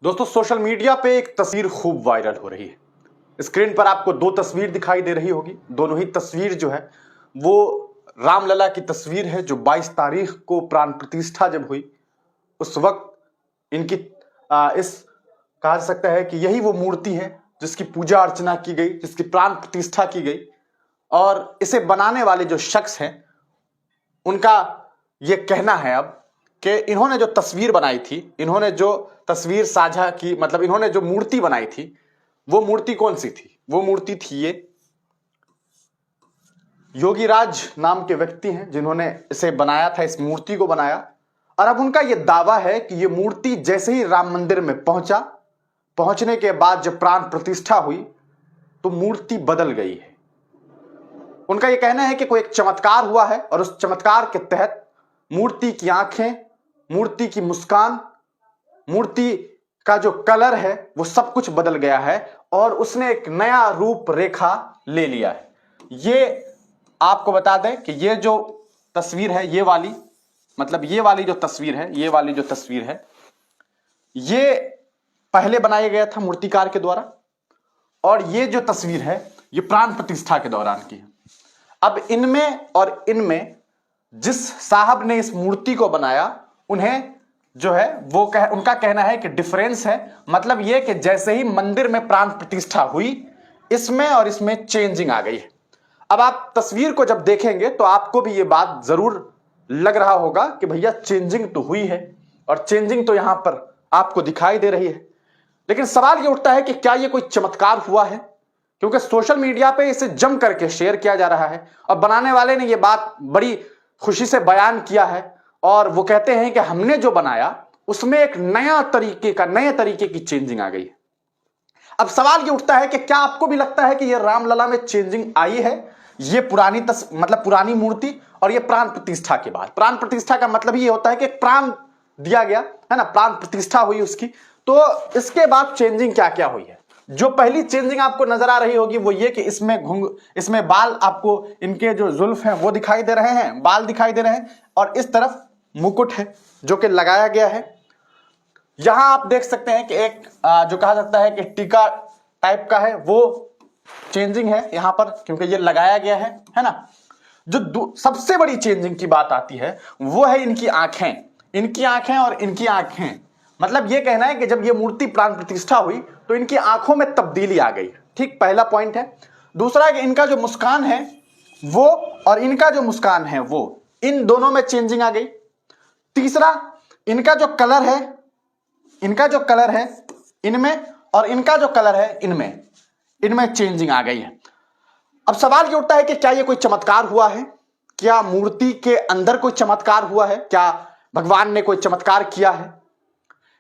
दोस्तों, social media पे एक तस्वीर खूब वायरल हो रही है। स्क्रीन पर आपको दो तस्वीर दिखाई दे रही होगी। दोनों ही तस्वीर जो है वो रामलला की तस्वीर है, जो 22 तारीख को प्राण प्रतिष्ठा जब हुई उस वक्त इनकी इस कहा जा सकता है कि यही वो मूर्ति है जिसकी पूजा अर्चना की गई, जिसकी प्राण प्रतिष्ठा की गई। और इसे बनाने वाले जो शख्स हैं उनका ये कहना है अब कि इन्होंने जो तस्वीर बनाई थी, इन्होंने जो तस्वीर साझा की, मतलब इन्होंने जो मूर्ति बनाई थी, वो मूर्ति कौन सी थी? वो मूर्ति थी ये योगीराज नाम के व्यक्ति हैं जिन्होंने इसे बनाया था, इस मूर्ति को बनाया। और अब उनका यह दावा है कि यह मूर्ति जैसे ही राम मंदिर में पहुंचने के बाद जब प्राण प्रतिष्ठा हुई तो मूर्ति बदल गई है। उनका यह कहना है कि कोई एक चमत्कार हुआ है और उस चमत्कार के तहत मूर्ति की आंखें, मूर्ति की मुस्कान, मूर्ति का जो कलर है वो सब कुछ बदल गया है और उसने एक नया रूप रेखा ले लिया है। ये आपको बता दें कि ये जो तस्वीर है, ये वाली, मतलब ये वाली जो तस्वीर है, ये वाली जो तस्वीर है, ये पहले बनाया गया था मूर्तिकार के द्वारा, और ये जो तस्वीर है ये प्राण प्रतिष्ठा के दौरान की है। अब इनमें और इनमें जिस साहब ने इस मूर्ति को बनाया, उन्हें जो है वो उनका कहना है कि डिफरेंस है। मतलब ये कि जैसे ही मंदिर में प्राण प्रतिष्ठा हुई, इसमें और इसमें चेंजिंग आ गई है। अब आप तस्वीर को जब देखेंगे तो आपको भी ये बात जरूर लग रहा होगा कि भैया चेंजिंग तो हुई है और चेंजिंग तो यहां पर आपको दिखाई दे रही है। लेकिन सवाल ये उठता है कि क्या ये कोई चमत्कार हुआ है? क्योंकि सोशल मीडिया पे इसे जम करके शेयर किया जा रहा है और बनाने वाले ने ये बात बड़ी खुशी से बयान किया है और वो कहते हैं कि हमने जो बनाया उसमें एक नए तरीके की चेंजिंग आ गई है। अब सवाल ये उठता है कि क्या आपको भी लगता है कि ये रामलला में चेंजिंग आई है? ये पुरानी मूर्ति और ये प्राण प्रतिष्ठा के बाद, प्राण प्रतिष्ठा का मतलब ये होता है कि प्राण दिया गया है ना, प्राण प्रतिष्ठा हुई उसकी, तो इसके बाद चेंजिंग क्या क्या हुई है। जो पहली चेंजिंग आपको नजर आ रही होगी वो ये कि इसमें बाल, आपको इनके जो जुल्फ हैं वो दिखाई दे रहे हैं, बाल दिखाई दे रहे हैं, और इस तरफ मुकुट है जो कि लगाया गया है। यहां आप देख सकते हैं कि एक जो कहा जाता है कि टीका टाइप का है, वो चेंजिंग है यहां पर, क्योंकि ये लगाया गया है ना। जो सबसे बड़ी चेंजिंग की बात आती है वो है इनकी आंखें, और इनकी आंखें। मतलब ये कहना है कि जब ये मूर्ति प्राण प्रतिष्ठा हुई तो इनकी आंखों में तब्दीली आ गई। ठीक, पहला पॉइंट है। दूसरा है कि इनका जो मुस्कान है वो और इनका जो मुस्कान है वो, इन दोनों में चेंजिंग आ गई। तीसरा, इनका जो कलर है इनमें और इनका जो कलर है इनमें चेंजिंग आ गई है। अब सवाल ये उठता है कि क्या ये कोई चमत्कार हुआ है? क्या मूर्ति के अंदर कोई चमत्कार हुआ है? क्या भगवान ने कोई चमत्कार किया है?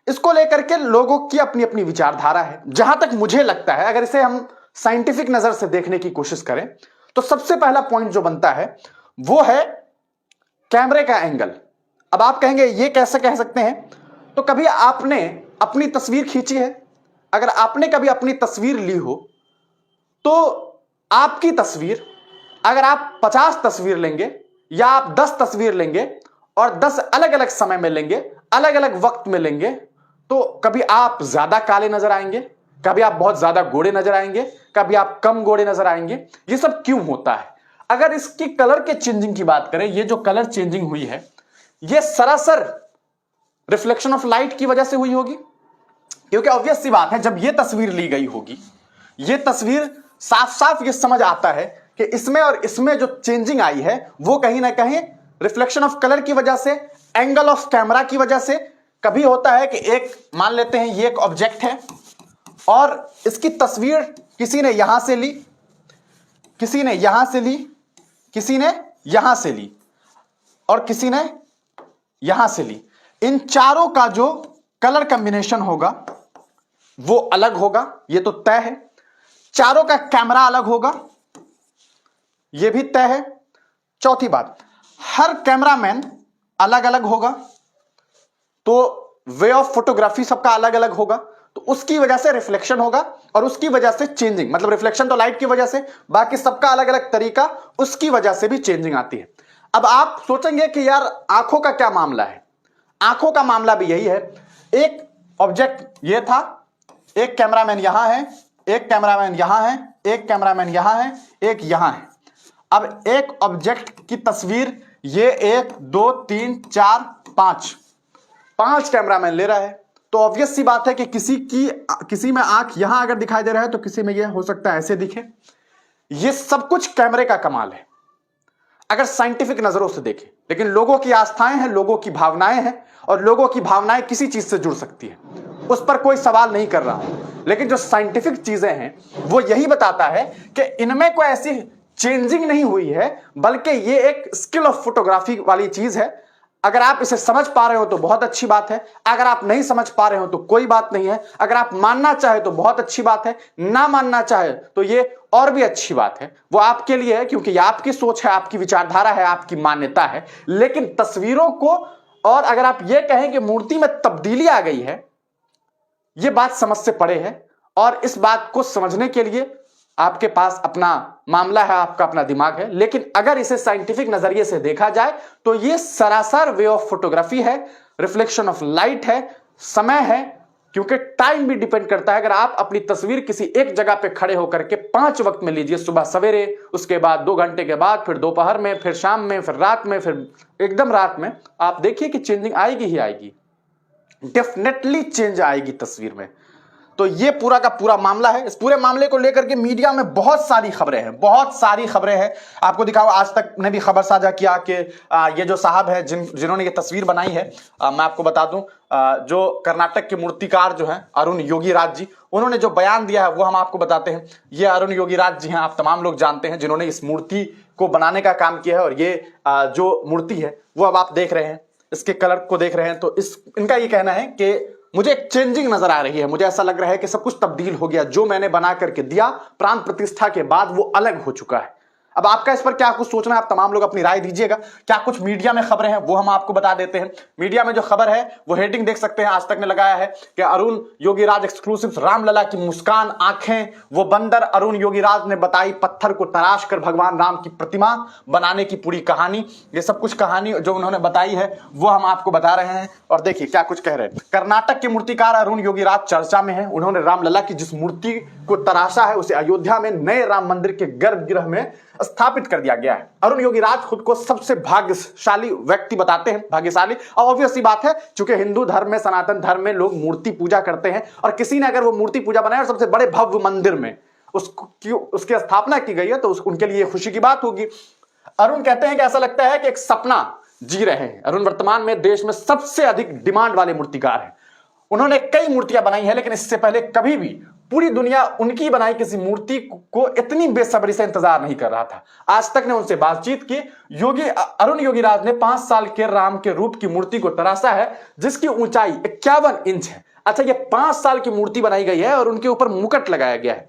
इसको लेकर के लोगों की अपनी अपनी विचारधारा है। जहां तक मुझे लगता है, अगर इसे हम साइंटिफिक नजर से देखने की कोशिश करें तो सबसे पहला पॉइंट जो बनता है वो है कैमरे का एंगल। अब आप कहेंगे ये कैसे कह सकते हैं? तो कभी आपने अपनी तस्वीर खींची है? अगर आपने कभी अपनी तस्वीर ली हो तो आपकी तस्वीर, अगर आप 50 तस्वीर लेंगे या आप 10 तस्वीर लेंगे और 10 अलग अलग समय में लेंगे, अलग अलग वक्त में लेंगे, तो कभी आप ज्यादा काले नजर आएंगे, कभी आप बहुत ज्यादा गोरे नजर आएंगे, कभी आप कम गोरे नजर आएंगे। ये सब क्यों होता है? अगर इसकी कलर के चेंजिंग की बात करें, ये जो कलर चेंजिंग हुई है ये सरासर रिफ्लेक्शन ऑफ लाइट की वजह से हुई होगी। क्योंकि ऑब्वियस सी बात है, जब ये तस्वीर ली गई होगी, ये तस्वीर साफ साफ ये समझ आता है कि इसमें और इसमें जो चेंजिंग आई है वो कहीं ना कहीं रिफ्लेक्शन ऑफ कलर की वजह से, एंगल ऑफ कैमरा की वजह से। कभी होता है कि एक, मान लेते हैं ये एक ऑब्जेक्ट है और इसकी तस्वीर किसी ने यहां से ली, किसी ने यहां से ली, किसी ने यहां से ली और किसी ने यहां से ली। इन चारों का जो कलर कॉम्बिनेशन होगा वो अलग होगा, ये तो तय है। चारों का कैमरा अलग होगा, ये भी तय है। चौथी बात, हर कैमरामैन अलग अलग होगा, तो वे ऑफ फोटोग्राफी सबका अलग अलग होगा, तो उसकी वजह से रिफ्लेक्शन होगा और उसकी वजह से चेंजिंग, मतलब रिफ्लेक्शन तो लाइट की वजह से, बाकी सबका अलग अलग तरीका, उसकी वजह से भी चेंजिंग आती है। अब आप सोचेंगे कि यार आंखों का क्या मामला है? आंखों का मामला भी यही है। एक ऑब्जेक्ट ये था, एक कैमरामैन यहां है, एक कैमरामैन यहां है, एक कैमरामैन यहां है, एक यहां है। अब एक ऑब्जेक्ट की तस्वीर ये 1 2 3 4 5 कैमरामैन ले रहा है, तो ऑब्वियस सी बात है कि किसी में आंख यहां अगर दिखाई दे रहा है तो किसी में ये हो सकता है ऐसे दिखे। ये सब कुछ कैमरे का कमाल है अगर साइंटिफिक नजरों से देखें, लेकिन लोगों की आस्थाएं हैं, लोगों की भावनाएं हैं, और लोगों की भावनाएं किसी चीज से जुड़ सकती है, उस पर कोई सवाल नहीं कर रहा हूं। लेकिन जो साइंटिफिक चीजें हैं वो यही बताता है कि इनमें कोई ऐसी चेंजिंग नहीं हुई है, बल्कि ये एक स्किल ऑफ फोटोग्राफी वाली चीज है। अगर आप इसे समझ पा रहे हो तो बहुत अच्छी बात है, अगर आप नहीं समझ पा रहे हो तो कोई बात नहीं है, अगर आप मानना चाहे तो बहुत अच्छी बात है, ना मानना चाहे तो ये और भी अच्छी बात है। वो आपके लिए है, क्योंकि ये आपकी सोच है, आपकी विचारधारा है, आपकी मान्यता है। लेकिन तस्वीरों को, और अगर आप ये कहें कि मूर्ति में तब्दीली आ गई है, ये बात समझ से परे है। और इस बात को समझने के लिए आपके पास अपना मामला है, आपका अपना दिमाग है। लेकिन अगर इसे साइंटिफिक नजरिए से देखा जाए तो ये सरासर वे ऑफ फोटोग्राफी है, रिफ्लेक्शन ऑफ लाइट है, समय है, क्योंकि टाइम भी डिपेंड करता है। अगर आप अपनी तस्वीर किसी एक जगह पे खड़े होकर के 5 वक्त में लीजिए, सुबह सवेरे, उसके बाद 2 घंटे के बाद, फिर दोपहर में, फिर शाम में, फिर रात में, फिर एकदम रात में, आप देखिए कि चेंजिंग आएगी ही आएगी, डेफिनेटली चेंज आएगी तस्वीर में। तो ये पूरा का पूरा मामला है। इस पूरे मामले को लेकर के मीडिया में बहुत सारी खबरें हैं, बहुत सारी खबरें हैं। आपको दिखाओ, आज तक ने भी खबर साझा किया कि ये जो साहब है जिन्होंने ये तस्वीर बनाई है, मैं आपको बता दूं, जो कर्नाटक के मूर्तिकार जो हैं अरुण योगीराज जी, उन्होंने जो बयान दिया है वो हम आपको बताते हैं। ये अरुण योगीराज जी हैं, आप तमाम लोग जानते हैं, जिन्होंने इस मूर्ति को बनाने का काम किया है। और ये जो मूर्ति है वो अब आप देख रहे हैं, इसके कलर को देख रहे हैं, तो इनका ये कहना है कि मुझे एक चेंजिंग नजर आ रही है, मुझे ऐसा लग रहा है कि सब कुछ तब्दील हो गया, जो मैंने बना करके दिया प्राण प्रतिष्ठा के बाद वो अलग हो चुका है। अब आपका इस पर क्या कुछ सोचना है, आप तमाम लोग अपनी राय दीजिएगा। क्या कुछ मीडिया में खबरें हैं वो हम आपको बता देते हैं। मीडिया में जो खबर है वो हेडिंग देख सकते हैं, आज तक ने लगाया है कि अरुण योगीराज एक्सक्लूसिव, रामलला की मुस्कान आंखें वो बंदर, अरुण योगीराज ने बताई पत्थर को तराश कर भगवान राम की प्रतिमा बनाने की पूरी कहानी। ये सब कुछ कहानी जो उन्होंने बताई है वो हम आपको बता रहे हैं। और देखिए क्या कुछ कह रहे हैं। कर्नाटक के मूर्तिकार अरुण योगीराज चर्चा में है। उन्होंने रामलला की जिस मूर्ति को तराशा है उसे अयोध्या में नए राम मंदिर के गर्भगृह में स्थापित कर दिया गया है। अरुण योगीराज खुद को सबसे भाग्यशाली व्यक्ति बताते हैं, भाग्यशाली। और ऑब्वियस सी बात है, चूंकि हिंदू धर्म में, सनातन धर्म में लोग मूर्ति पूजा करते हैं, और किसी ने अगर वो मूर्ति पूजा बनाए और सबसे बड़े भव्य मंदिर में उसकी स्थापना की गई है तो उनके लिए खुशी की बात होगी। अरुण कहते हैं कि ऐसा लगता है कि एक सपना जी रहे हैं। अरुण वर्तमान में देश में सबसे अधिक डिमांड वाले मूर्तिकार हैं। उन्होंने कई मूर्तियां बनाई हैं, लेकिन इससे पहले कभी भी पूरी दुनिया उनकी बनाई किसी मूर्ति को इतनी बेसब्री से इंतजार नहीं कर रहा था। आज तक ने उनसे बातचीत की। अरुण योगीराज ने 5 साल के राम के रूप की मूर्ति को तराशा है, जिसकी ऊंचाई 51 इंच है। अच्छा, ये 5 साल की मूर्ति बनाई गई है और उनके ऊपर मुकुट लगाया गया है।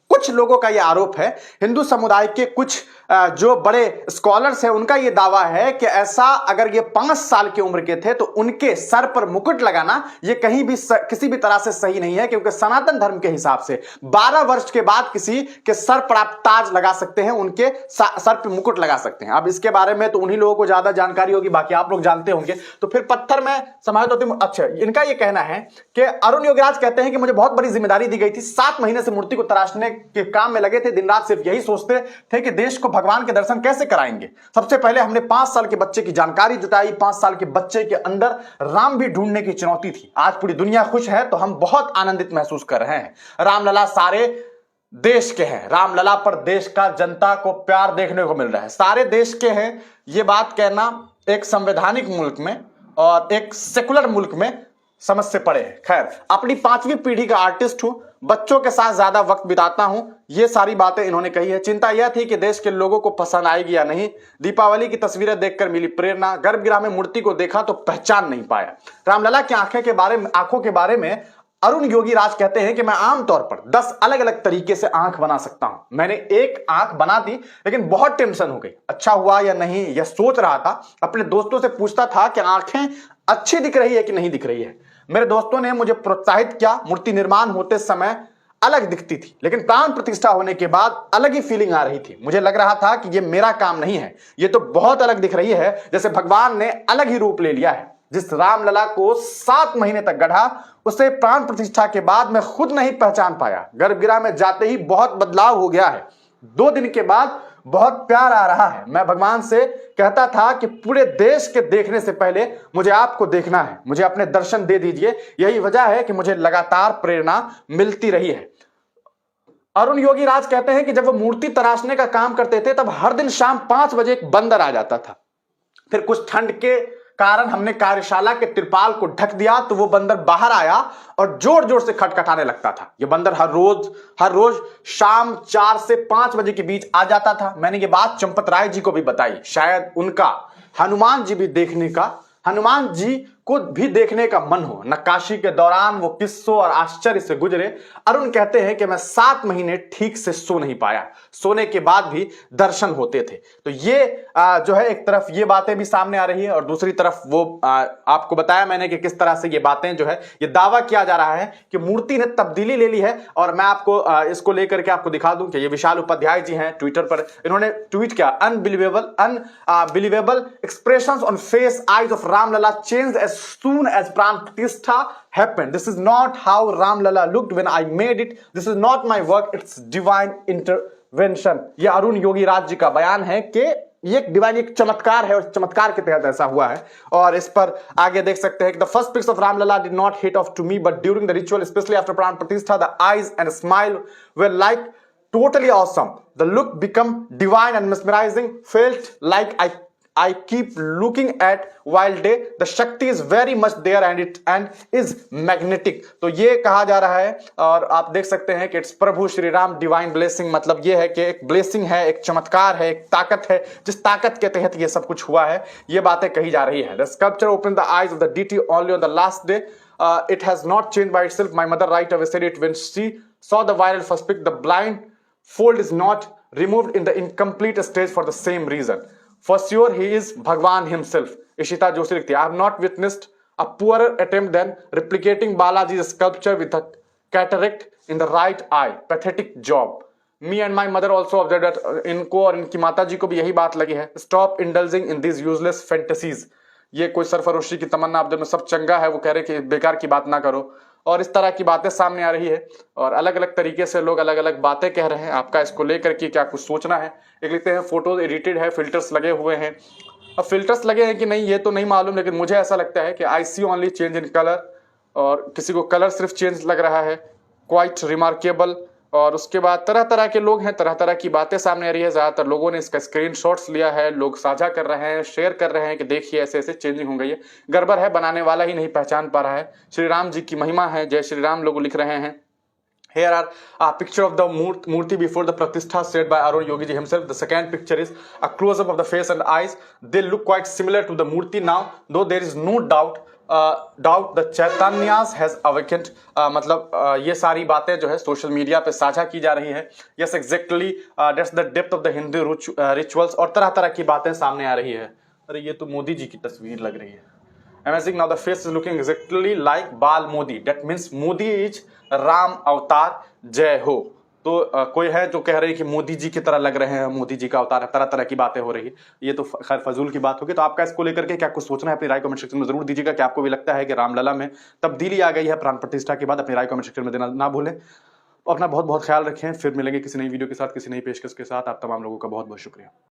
कुछ लोगों का यह आरोप है, हिंदू समुदाय के कुछ जो बड़े स्कॉलर्स हैं, उनका यह दावा है कि ऐसा अगर ये 5 साल की उम्र के थे तो उनके सर पर मुकुट लगाना ये कहीं भी किसी भी तरह से सही नहीं है, क्योंकि सनातन धर्म के हिसाब से 12 वर्ष के बाद किसी के सर पर आप ताज लगा सकते हैं, उनके सर पर मुकुट लगा सकते हैं। अब इसके बारे में तो उन्हीं लोगों को ज्यादा जानकारी होगी, बाकी आप लोग जानते होंगे। तो फिर पत्थर में समाहित होती। अच्छा, इनका यह कहना है कि अरुण योगीराज कहते हैं कि मुझे बहुत बड़ी जिम्मेदारी दी गई थी, 7 महीने से मूर्ति को तराशने के काम में लगे थे, दिन रात सिर्फ यही सोचते थे कि देश को भगवान के दर्शन कैसे कराएंगे। सबसे पहले हमने 5 साल के बच्चे की जानकारी जुटाई। 5 साल के बच्चे के अंदर राम भी ढूंढने की चुनौती थी। आज पूरी दुनिया खुश है तो हम बहुत आनंदित महसूस कर रहे हैं। रामलला सारे देश के हैं, रामलला पर देश का जनता को प्यार देखने को मिल रहा है। सारे देश के हैं, ये बात कहना एक संवैधानिक मुल्क में और एक सेकुलर मुल्क में समझ से पड़े है। खैर, अपनी 5वीं पीढ़ी का आर्टिस्ट हूं, बच्चों के साथ ज्यादा वक्त बिताता हूं, ये सारी बातें इन्होंने कही है। चिंता यह थी कि देश के लोगों को पसंद आएगी या नहीं। दीपावली की तस्वीरें देखकर मिली प्रेरणा, गर्भगृह में मूर्ति को देखा तो पहचान नहीं पाया। रामलला की आंखों के बारे में अरुण योगीराज कहते हैं कि मैं आमतौर पर 10 अलग अलग तरीके से आंख बना सकता हूं। मैंने एक आंख बना दी, लेकिन बहुत टेंशन हो गई, अच्छा हुआ या नहीं यह सोच रहा था। अपने दोस्तों से पूछता था कि आंखें अच्छी दिख रही है कि नहीं दिख रही है। मेरे दोस्तों ने मुझे प्रोत्साहित किया। मूर्ति निर्माण होते समय अलग दिखती थी, लेकिन प्राण प्रतिष्ठा होने के बाद अलग ही फीलिंग आ रही थी। मुझे लग रहा था कि ये मेरा काम नहीं है, ये तो बहुत अलग दिख रही है, जैसे भगवान ने अलग ही रूप ले लिया है। जिस रामलला को 7 महीने तक गढ़ा, उसे प्राण प्रतिष्ठा के बाद मैं खुद नहीं पहचान पाया। गर्भगृह में जाते ही बहुत बदलाव हो गया है। 2 दिन के बाद बहुत प्यार आ रहा है। मैं भगवान से कहता था कि पूरे देश के देखने से पहले मुझे आपको देखना है, मुझे अपने दर्शन दे दीजिए। यही वजह है कि मुझे लगातार प्रेरणा मिलती रही है। अरुण योगीराज कहते हैं कि जब वो मूर्ति तराशने का काम करते थे तब हर दिन शाम 5 बजे एक बंदर आ जाता था। फिर कुछ ठंड के कारण हमने कार्यशाला के तिरपाल को ढक दिया तो वो बंदर बाहर आया और जोर जोर से खटखटाने लगता था। ये बंदर हर रोज शाम 4 से 5 बजे के बीच आ जाता था। मैंने ये बात चंपत राय जी को भी बताई। शायद उनका हनुमान जी को भी देखने का मन हो। नक्काशी के दौरान वो किस्सों और आश्चर्य से गुजरे। अरुण कहते हैं कि मैं 7 महीने ठीक से सो नहीं पाया, सोने के बाद भी दर्शन होते थे। तो ये जो है एक तरफ ये बातें भी सामने आ रही है और दूसरी तरफ वो आपको बताया मैंने कि किस तरह से ये बातें जो है ये दावा किया जा रहा है कि मूर्ति ने तब्दीली ले ली है। और मैं आपको इसको लेकर के आपको दिखा दूं कि ये विशाल उपाध्याय जी हैं, ट्विटर पर इन्होंने ट्वीट किया, unbelievable expressions on face eyes of Ramlalla changed as soon as Pran Pratishtha happened. This is not how Ramlala looked when I made it. This is not my work. It's divine intervention. ये अरुण योगीराज जी का बयान है कि ये divine एक चमत्कार है और चमत्कार के तहत ऐसा हुआ है। और इस पर आगे देख सकते हैं कि the first pics of Ramlala did not hit off to me, but during the ritual, especially after Pran Pratishtha, the eyes and smile were like totally awesome. The look became divine and mesmerizing. Felt like I keep looking at while day. The Shakti is very much there and is magnetic. तो ये कहा जा रहा है और आप देख सकते हैं कि it's Prabhu Shri Ram divine blessing. मतलब ये है कि एक ब्लेसिंग है, एक चमत्कार है, एक ताकत है, जिस ताकत के तहत ये सब कुछ हुआ है, ये बातें कही जा रही है। The sculpture opened the eyes of the deity only on the last day. It has not changed by itself. My mother right away said it when she saw the viral first pic. The blind fold is not removed in the incomplete stage for the same reason. For sure, he is Bhagwan himself. Ishita Joshi लिखती है, I have not witnessed a poorer attempt than replicating Balaji's sculpture with a cataract in the right eye. Pathetic job. Me and my mother also observed that इनको और इनकी माता जी को भी यही बात लगी है। Stop indulging in these useless fantasies. ये कोई सरफरोशी की तमन्ना, आप में सब चंगा है, वो कह रहे कि बेकार की बात ना करो। और इस तरह की बातें सामने आ रही है और अलग अलग तरीके से लोग अलग अलग बातें कह रहे हैं। आपका इसको लेकर के क्या कुछ सोचना है? एक लिखते हैं फोटोज एडिटेड है, फिल्टर्स लगे हुए हैं। अब फिल्टर्स लगे हैं कि नहीं ये तो नहीं मालूम, लेकिन मुझे ऐसा लगता है कि आई सी ओनली चेंज इन कलर, और किसी को कलर सिर्फ चेंज लग रहा है। Quite remarkable. और उसके बाद तरह तरह के लोग हैं, तरह तरह की बातें सामने आ रही है। ज्यादातर लोगों ने इसका स्क्रीनशॉट्स लिया है, लोग साझा कर रहे हैं, शेयर कर रहे हैं कि देखिए ऐसे ऐसे चेंजिंग हो गई है। गड़बड़ है, बनाने वाला ही नहीं पहचान पा रहा है। श्री राम जी की महिमा है, जय श्री राम लोग लिख रहे हैं। Here are a picture of the Murti before the Pratishtha said by Arun Yogi ji himself. The second picture is a close-up of the face and eyes. They look quite similar to the Murti now, though there is no doubt the Chaitanyas has awakened. मतलब ये सारी बातें जो है social media पे साझा की जा रही है। Yes, exactly. That's the depth of the Hindu rituals. और तरह तरह की बातें सामने आ रही है। अरे ये तो मोदी जी की तस्वीर लग रही है। Amazing. Now the face is looking exactly like Bal Modi. That means Modi is Ram अवतार। जय हो। तो कोई है जो कह रहे हैं कि मोदी जी की तरह लग रहे हैं, मोदी जी का अवतार है, तरह तरह की बातें हो रही है। ये तो खैर फजूल की बात होगी। तो आपका इसको लेकर के क्या कुछ सोचना है, अपनी राय कमेंट सेक्शन में जरूर दीजिएगा कि आपको भी लगता है कि रामलला में तब्दीली आ गई है प्राण प्रतिष्ठा के बाद। अपनी राय कमेंट सेक्शन में देना ना भूलें। अपना बहुत बहुत ख्याल रखें। फिर मिलेंगे किसी नई वीडियो के साथ, किसी नई पेशकश के साथ। आप तमाम लोगों का बहुत बहुत शुक्रिया।